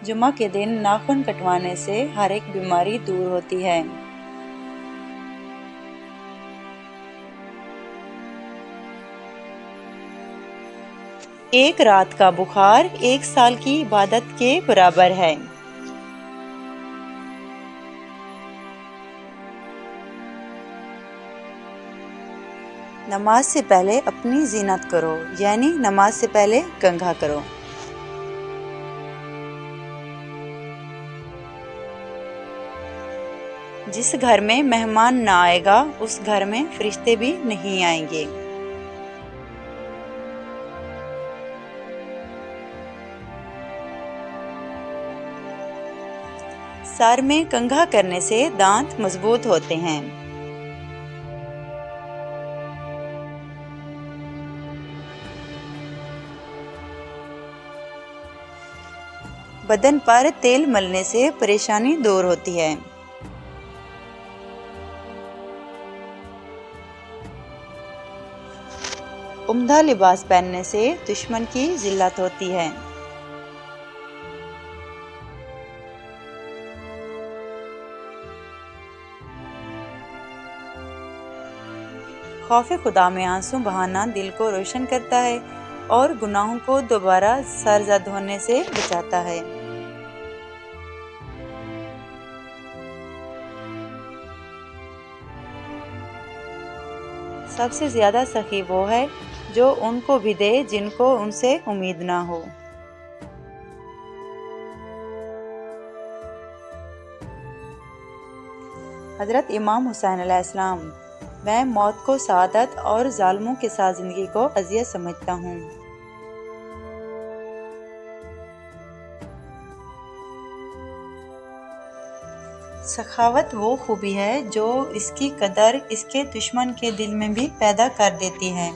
जुमा के दिन नाखून कटवाने से हर एक बीमारी दूर होती है। एक रात का बुखार 1 साल की इबादत के बराबर है। नमाज से पहले अपनी ज़ीनत करो, यानी नमाज से पहले कंघा करो। जिस घर में मेहमान ना आएगा, उस घर में फरिश्ते भी नहीं आएंगे। सर में कंघा करने से दांत मजबूत होते हैं। बदन पर तेल मलने से परेशानी दूर होती है। उम्दा लिबास पहनने से दुश्मन की जिल्लत होती है। खौफ खुदा में आंसू बहाना दिल को रोशन करता है और गुनाहों को दोबारा सरजद होने से बचाता है। सबसे ज्यादा सखी वो है जो उनको भी दे जिनको उनसे उम्मीद ना हो। हजरत इमाम हुसैन अलैहिस्सलाम, मैं मौत को सआदत और जालिमों के साथ जिंदगी को अजियत समझता हूँ। सखावत वो खूबी है जो इसकी कदर इसके दुश्मन के दिल में भी पैदा कर देती है।